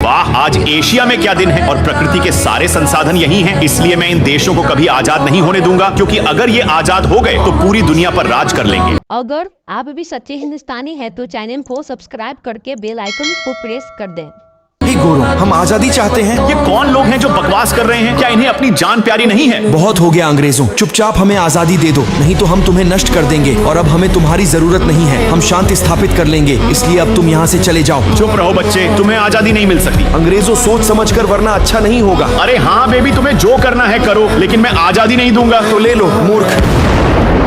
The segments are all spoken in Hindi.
वाह, आज एशिया में क्या दिन है और प्रकृति के सारे संसाधन यही हैं। इसलिए मैं इन देशों को कभी आजाद नहीं होने दूंगा, क्योंकि अगर ये आजाद हो गए तो पूरी दुनिया पर राज कर लेंगे। अगर आप भी सच्चे हिंदुस्तानी हैं तो चैनल को सब्सक्राइब करके बेल आइकन को प्रेस कर दें। गोरो, हम आजादी चाहते हैं। ये कौन लोग हैं जो बकवास कर रहे हैं? क्या इन्हें अपनी जान प्यारी नहीं है? बहुत हो गया अंग्रेजों, चुपचाप हमें आजादी दे दो, नहीं तो हम तुम्हें नष्ट कर देंगे और अब हमें तुम्हारी जरूरत नहीं है। हम शांति स्थापित कर लेंगे, इसलिए अब तुम यहाँ से चले जाओ। चुप रहो बच्चे, तुम्हें आजादी नहीं मिल सकती। अंग्रेजों, सोच समझ कर, वरना अच्छा नहीं होगा। अरे हाँ बेबी, तुम्हें जो करना है करो, लेकिन मैं आजादी नहीं दूंगा। तो ले लो मूर्ख।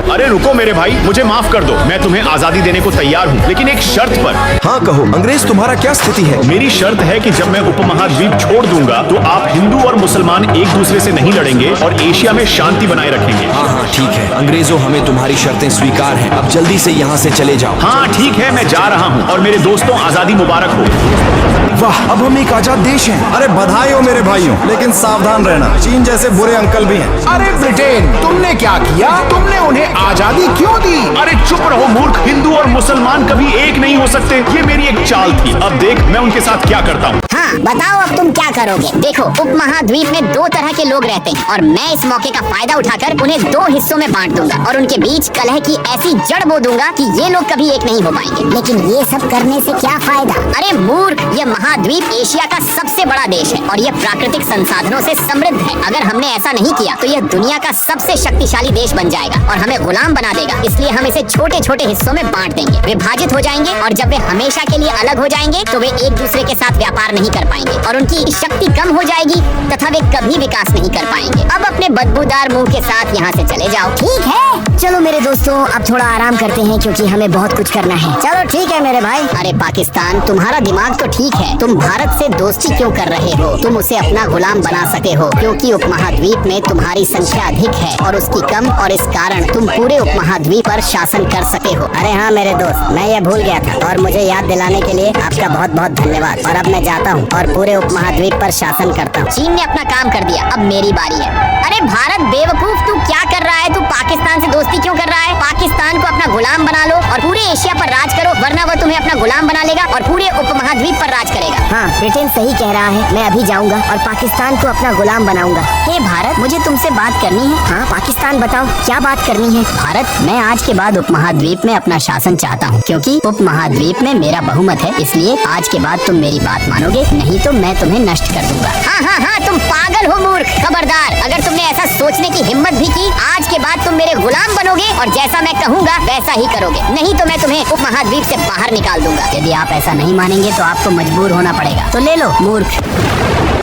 अरे रुको मेरे भाई, मुझे माफ कर दो, मैं तुम्हें आजादी देने को तैयार हूँ, लेकिन एक शर्त पर। हाँ कहो अंग्रेज, तुम्हारा क्या स्थिति है? मेरी शर्त है कि जब मैं उपमहाद्वीप छोड़ दूंगा तो आप हिंदू और मुसलमान एक दूसरे से नहीं लड़ेंगे और एशिया में शांति बनाए रखेंगे। हाँ ठीक है अंग्रेजों, हमें तुम्हारी शर्तें स्वीकार हैं। अब जल्दी से यहाँ से चले जाओ। हाँ ठीक है, मैं जा रहा हूँ और मेरे दोस्तों आजादी मुबारक हो। वाह, अब हम एक आजाद देश हैं। अरे बधाई हो मेरे भाइयों, लेकिन सावधान रहना, चीन जैसे बुरे अंकल भी हैं। अरे ब्रिटेन, तुमने क्या किया? तुमने उन्हें आजादी क्यों दी? अरे चुप रहो मूर्ख, हिंदू और मुसलमान कभी एक नहीं हो सकते। ये मेरी एक चाल थी। अब देख मैं उनके साथ क्या करता हूँ। हाँ बताओ, अब तुम क्या करोगे? देखो, उपमहाद्वीप में दो तरह के लोग रहते हैं और मैं इस मौके का फायदा उठाकर उन्हें दो हिस्सों में बांट दूंगा और उनके बीच कलह की ऐसी जड़ बो दूंगा कि ये लोग कभी एक नहीं हो पाएंगे। लेकिन ये सब करने से क्या फायदा? अरे मूर्ख, ये महाद्वीप एशिया का सबसे बड़ा देश है और ये प्राकृतिक संसाधनों से समृद्ध है। अगर हमने ऐसा नहीं किया तो यह दुनिया का सबसे शक्तिशाली देश बन जाएगा और हमें गुलाम बना देगा। इसलिए हम इसे छोटे छोटे हिस्सों में बांट देंगे, विभाजित हो जाएंगे और जब वे हमेशा के लिए अलग हो जाएंगे तो वे एक दूसरे के साथ व्यापार नहीं कर पाएंगे और उनकी शक्ति कम हो जाएगी तथा वे कभी विकास नहीं कर पाएंगे। अब अपने बदबूदार मुंह के साथ यहाँ से चले जाओ। ठीक है, चलो मेरे दोस्तों, अब थोड़ा आराम करते हैं क्योंकि हमें बहुत कुछ करना है। चलो ठीक है मेरे भाई। अरे पाकिस्तान, तुम्हारा दिमाग तो ठीक है, तुम भारत से दोस्ती क्यों कर रहे हो? तुम उसे अपना गुलाम बना सके हो क्योंकि उपमहाद्वीप में तुम्हारी संख्या अधिक है और उसकी कम, और इस कारण तुम पूरे उपमहाद्वीप पर शासन कर सके हो। अरे हाँ मेरे दोस्त, मैं ये भूल गया था और मुझे याद दिलाने के लिए आपका बहुत बहुत धन्यवाद। और अब मैं जाता हूँ और पूरे उपमहाद्वीप पर शासन करता हूँ। चीन ने अपना काम कर दिया, अब मेरी बारी है। अरे भारत बेवकूफ, तू क्या कर रहा है? तू पाकिस्तान से दोस्ती क्यों कर रहा है? पाकिस्तान को अपना गुलाम बना लो और पूरे एशिया पर राज करो, वरना वो तुम्हें अपना गुलाम बना लेगा और पूरे उपमहाद्वीप पर राज करेगा। हाँ, ब्रिटेन सही कह रहा है, मैं अभी जाऊंगा और पाकिस्तान को अपना गुलाम बनाऊंगा। हे भारत, मुझे तुमसे बात करनी है। हाँ पाकिस्तान, बताओ क्या बात करनी है? भारत, मैं आज के बाद उपमहाद्वीप में अपना शासन चाहता हूँ क्योंकि उपमहाद्वीप में मेरा बहुमत है। इसलिए आज के बाद तुम मेरी बात मानोगे, नहीं तो मैं तुम्हें नष्ट कर दूंगा। हाँ, तुम पागल हो मूर्ख, खबरदार, अगर तुमने ऐसा सोचने की हिम्मत भी की, आज के बाद तुम मेरे गुलाम बनोगे और जैसा मैं कहूँगा वैसा ही करोगे, नहीं तो मैं तुम्हें उपमहाद्वीप से बाहर निकाल दूंगा। यदि आप ऐसा नहीं मानेंगे तो आपको मजबूर होना पड़ेगा। तो ले लो मूर्ख।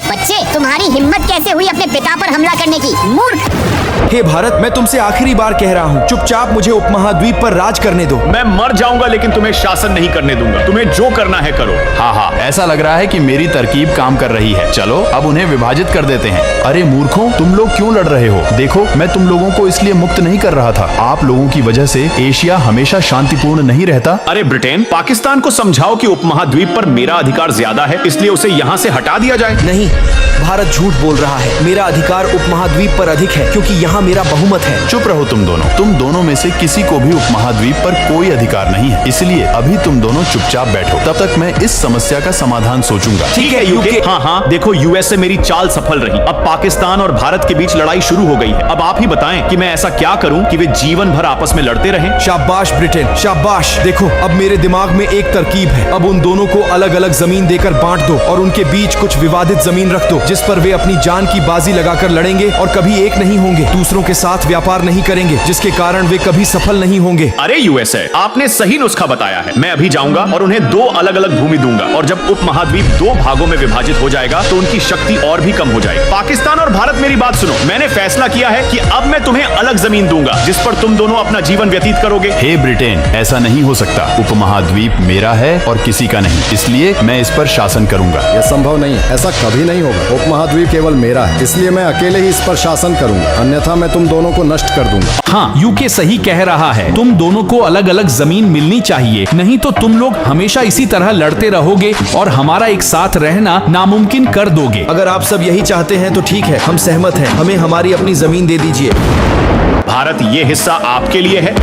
बच्चे, तुम्हारी हिम्मत कैसे हुई अपने पिता पर हमला करने की? मूर्ख। हे भारत, मैं तुमसे आखिरी बार कह रहा हूँ, चुपचाप मुझे उपमहाद्वीप पर राज करने दो। मैं मर जाऊंगा लेकिन तुम्हें शासन नहीं करने दूंगा। तुम्हें जो करना है करो। हाँ, ऐसा लग रहा है कि मेरी तरकीब काम कर रही है। चलो अब उन्हें विभाजित कर देते हैं। अरे मूर्खों, तुम लोग क्यों लड़ रहे हो? देखो, मैं तुम लोगों को इसलिए मुक्त नहीं कर रहा था। आप लोगों की वजह से एशिया हमेशा शांतिपूर्ण नहीं रहता। अरे ब्रिटेन, पाकिस्तान को समझाओ कि उपमहाद्वीप पर मेरा अधिकार ज्यादा है, इसलिए उसे यहाँ से हटा दिया जाए। नहीं, भारत झूठ बोल रहा है। मेरा अधिकार उपमहाद्वीप पर अधिक है क्योंकि यहाँ मेरा बहुमत है। चुप रहो तुम दोनों में से किसी को भी उपमहाद्वीप पर कोई अधिकार नहीं है। इसलिए अभी तुम दोनों चुपचाप बैठो, तब तक मैं इस समस्या का समाधान सोचूंगा। ठीक है यूके। हाँ, देखो यूएस से मेरी चाल सफल रही। अब पाकिस्तान और भारत के बीच लड़ाई शुरू हो गई है। अब आप ही बताएं कि मैं ऐसा क्या करूं कि वे जीवन भर आपस में लड़ते रहें। शाबाश ब्रिटेन, शाबाश। देखो, अब मेरे दिमाग में एक तरकीब है। अब उन दोनों को अलग अलग जमीन देकर बांट दो और उनके बीच कुछ विवादित जमीन रख दो जिस पर वे अपनी जान की बाजी लगाकर लड़ेंगे और कभी एक नहीं होंगे, दूसरों के साथ व्यापार नहीं करेंगे, जिसके कारण वे कभी सफल नहीं होंगे। अरे यूएसए, आपने सही नुस्खा बताया है। मैं अभी जाऊंगा और उन्हें दो अलग अलग भूमि दूंगा और जब उपमहाद्वीप दो भागों में विभाजित हो जाएगा तो उनकी शक्ति और भी कम हो जाएगी। पाकिस्तान और भारत, मेरी बात सुनो। मैंने फैसला किया है कि अब मैं तुम्हें अलग जमीन दूंगा जिस पर तुम दोनों अपना जीवन व्यतीत करोगे। हे ब्रिटेन, ऐसा नहीं हो सकता। उपमहाद्वीप मेरा है और किसी का नहीं, इसलिए मैं इस पर शासन करूंगा। यह संभव नहीं है, ऐसा कभी नहीं होगा। उपमहाद्वीप केवल मेरा है, इसलिए मैं अकेले ही इस पर शासन करूंगा, अन्यथा मैं तुम दोनों को नष्ट कर दूंगा। हाँ, यूके सही कह रहा है। तुम दोनों को अलग अलग जमीन मिलनी चाहिए, नहीं तो तुम लोग हमेशा इसी तरह लड़ते रहोगे और हमारा एक साथ रहना नामुमकिन कर दोगे। अगर आप सब यही चाहते हैं तो ठीक है, हम सहमत हैं। हमें हमारी अपनी जमीन दे दीजिए। भारत, ये हिस्सा आपके लिए है।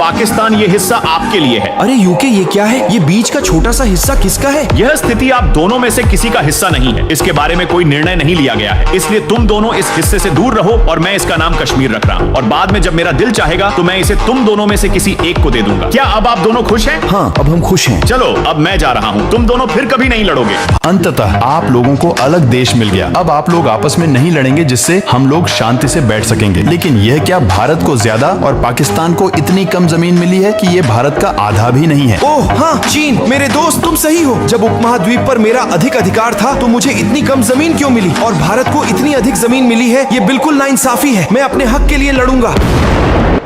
पाकिस्तान ये हिस्सा आपके लिए है। अरे यूके, ये क्या है? ये बीच का छोटा सा हिस्सा किसका है? यह स्थिति आप दोनों में से किसी का हिस्सा नहीं है। इसके बारे में कोई निर्णय नहीं लिया गया है, इसलिए तुम दोनों इस हिस्से से दूर रहो और मैं इसका नाम कश्मीर रख रहा हूँ। और बाद में जब मेरा दिल चाहेगा तो मैं इसे तुम दोनों में से किसी एक को दे दूंगा। क्या अब आप दोनों खुश हैं? हाँ, अब हम खुश हैं। चलो अब मैं जा रहा हूँ, तुम दोनों फिर कभी नहीं लड़ोगे। अंततः आप लोगों को अलग देश मिल गया। अब आप लोग आपस में नहीं लड़ेंगे, जिससे हम लोग शांति से बैठ सकेंगे। लेकिन यह क्या भारत को ज्यादा और पाकिस्तान को इतनी कम जमीन मिली है कि ये भारत का आधा भी नहीं है। ओह हाँ चीन, मेरे दोस्त तुम सही हो। जब उपमहाद्वीप पर मेरा अधिक अधिकार था तो मुझे इतनी कम जमीन क्यों मिली, और भारत को इतनी अधिक जमीन मिली है? ये बिल्कुल नाइंसाफी है। मैं अपने हक के लिए लड़ूंगा।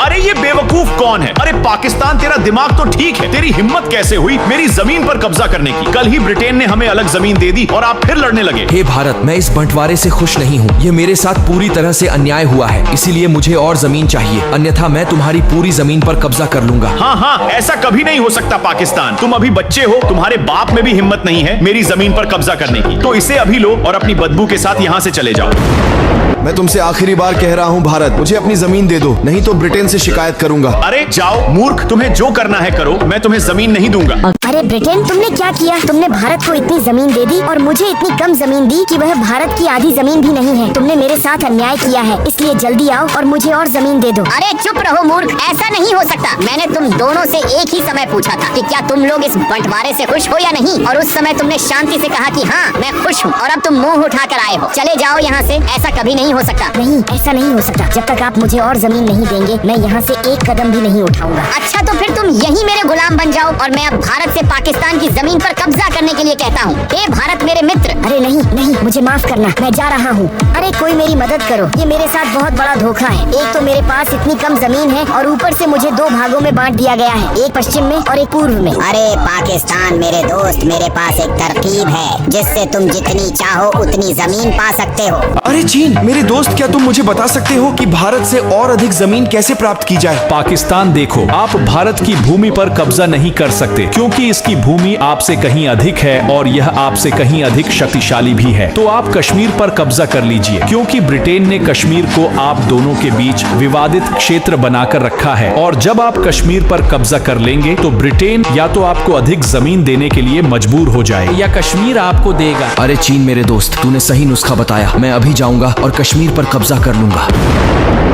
अरे ये बेवकूफ कौन है? अरे पाकिस्तान, तेरा दिमाग तो ठीक है, तेरी हिम्मत कैसे हुई मेरी जमीन पर कब्जा करने की? कल ही ब्रिटेन ने हमें अलग जमीन दे दी और आप फिर लड़ने लगे। हे भारत, मैं इस बंटवारे से खुश नहीं हूँ। ये मेरे साथ पूरी तरह से अन्याय हुआ है, इसीलिए मुझे और जमीन चाहिए, अन्यथा मैं तुम्हारी पूरी जमीन पर कब्जा कर लूंगा। हाँ हाँ, ऐसा कभी नहीं हो सकता पाकिस्तान। तुम अभी बच्चे हो, तुम्हारे बाप में भी हिम्मत नहीं है मेरी जमीन पर कब्जा करने की। तो इसे अभी लो और अपनी बदबू के साथ यहाँ से चले जाओ। मैं तुमसे आखिरी बार कह रहा हूँ भारत, मुझे अपनी जमीन दे दो, नहीं तो ब्रिटेन से शिकायत करूंगा। अरे जाओ मूर्ख, तुम्हें जो करना है करो, मैं तुम्हें जमीन नहीं दूंगा। अरे ब्रिटेन, तुमने क्या किया? तुमने भारत को इतनी जमीन दे दी और मुझे इतनी कम जमीन दी कि वह भारत की आधी जमीन भी नहीं है। तुमने मेरे साथ अन्याय किया है, इसलिए जल्दी आओ और मुझे और जमीन दे दो। अरे चुप रहो मूर्ख, ऐसा नहीं हो सकता। मैंने तुम दोनों से एक ही समय पूछा था कि क्या तुम लोग इस बंटवारे से खुश हो या नहीं, और उस समय तुमने शांति से कहा कि हाँ मैं खुश हूँ, और अब तुम मुंह उठाकर आए हो। चले जाओ यहाँ से, ऐसा कभी नहीं हो सकता। नहीं, ऐसा नहीं हो सकता। जब तक आप मुझे और जमीन नहीं देंगे मैं यहाँ से एक कदम भी नहीं उठाऊंगा। अच्छा तो फिर तुम यही मेरे गुलाम बन जाओ और मैं अब भारत से पाकिस्तान की जमीन पर कब्जा करने के लिए कहता हूँ। हे भारत मेरे मित्र। अरे नहीं नहीं, मुझे माफ करना, मैं जा रहा हूँ। अरे कोई मेरी मदद करो, ये मेरे साथ बहुत बड़ा धोखा है। एक तो मेरे पास इतनी कम जमीन है और ऊपर से मुझे दो भागों में बांट दिया गया है, एक पश्चिम में और एक पूर्व में। अरे पाकिस्तान मेरे दोस्त, मेरे पास एक तरकीब है जिससे तुम जितनी चाहो उतनी जमीन पा सकते हो। अरे चीन मेरे दोस्त, क्या तुम मुझे बता सकते हो कि भारत से और अधिक जमीन कैसे प्राप्त की जाए? पाकिस्तान देखो, आप भारत की भूमि पर कब्जा नहीं कर सकते क्योंकि इसकी भूमि आपसे कहीं अधिक है और यह आपसे कहीं अधिक शक्तिशाली भी है। तो आप कश्मीर पर कब्जा कर लीजिए, क्योंकि ब्रिटेन ने कश्मीर को आप दोनों के बीच विवादित क्षेत्र बनाकर रखा है, और जब आप कश्मीर पर कब्जा कर लेंगे तो ब्रिटेन या तो आपको अधिक जमीन देने के लिए मजबूर हो जाए या कश्मीर आपको देगा। अरे चीन मेरे दोस्त, तूने सही नुस्खा बताया। मैं अभी जाऊंगा और कश्मीर पर कब्जा कर लूंगा।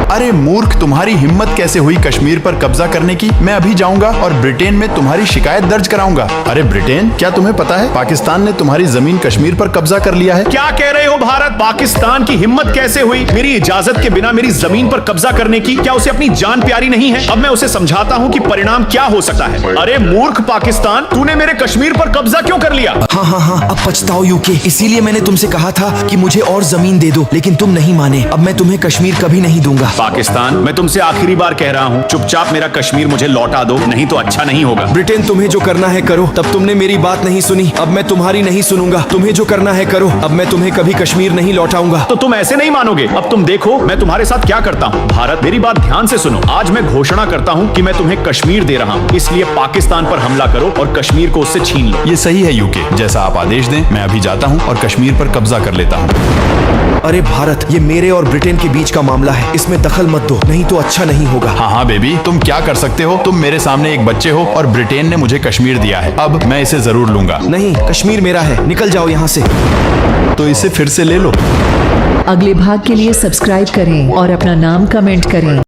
अरे मूर्ख, तुम्हारी हिम्मत कैसे हुई कश्मीर पर कब्जा करने की? मैं अभी जाऊंगा और ब्रिटेन में तुम्हारी शिकायत दर्ज कराऊंगा। अरे ब्रिटेन, क्या तुम्हें पता है पाकिस्तान ने तुम्हारी जमीन कश्मीर पर कब्जा कर लिया है? क्या कह रहे हो भारत? पाकिस्तान की हिम्मत कैसे हुई मेरी इजाजत के बिना मेरी जमीन पर कब्जा करने की? क्या उसे अपनी जान प्यारी नहीं है? अब मैं उसे समझाता हूँ कि परिणाम क्या हो सकता है। अरे मूर्ख पाकिस्तान, तूने मेरे कश्मीर पर कब्जा क्यों कर लिया? हाँ हाँ हाँ, अब पछताओ यूके, इसीलिए मैंने तुमसे कहा था कि मुझे और जमीन दे दो, लेकिन तुम नहीं माने। अब मैं तुम्हें कश्मीर कभी नहीं दूंगा। पाकिस्तान, मैं तुमसे आखिरी बार कह रहा हूँ, चुपचाप मेरा कश्मीर मुझे लौटा दो, नहीं तो अच्छा नहीं होगा। ब्रिटेन, तुम्हें जो करना है करो। तब तुमने मेरी बात नहीं सुनी, अब मैं तुम्हारी नहीं सुनूंगा। तुम्हें जो करना है करो, अब मैं तुम्हें कभी कश्मीर नहीं लौटाऊंगा। तो तुम ऐसे नहीं मानोगे। अब तुम देखो मैं तुम्हारे साथ क्या करता हूँ। भारत, मेरी बात ध्यान से सुनो। आज मैं घोषणा करता हूँ कि मैं तुम्हें कश्मीर दे रहा हूँ, इसलिए पाकिस्तान पर हमला करो और कश्मीर को उससे छीन लो। ये सही है यूके, जैसा आप आदेश दें। मैं अभी जाता हूँ और कश्मीर पर कब्जा कर लेता हूँ। अरे भारत, ये मेरे और ब्रिटेन के बीच का मामला है, इसमें दखल मत दो, नहीं तो अच्छा नहीं होगा। हाँ हाँ बेबी, तुम क्या कर सकते हो? तुम मेरे सामने एक बच्चे हो और ब्रिटेन ने मुझे कश्मीर दिया है। अब मैं इसे जरूर लूंगा। नहीं, कश्मीर मेरा है, निकल जाओ यहाँ से। तो इसे फिर से ले लो। अगले भाग के लिए सब्सक्राइब करें और अपना नाम कमेंट करें।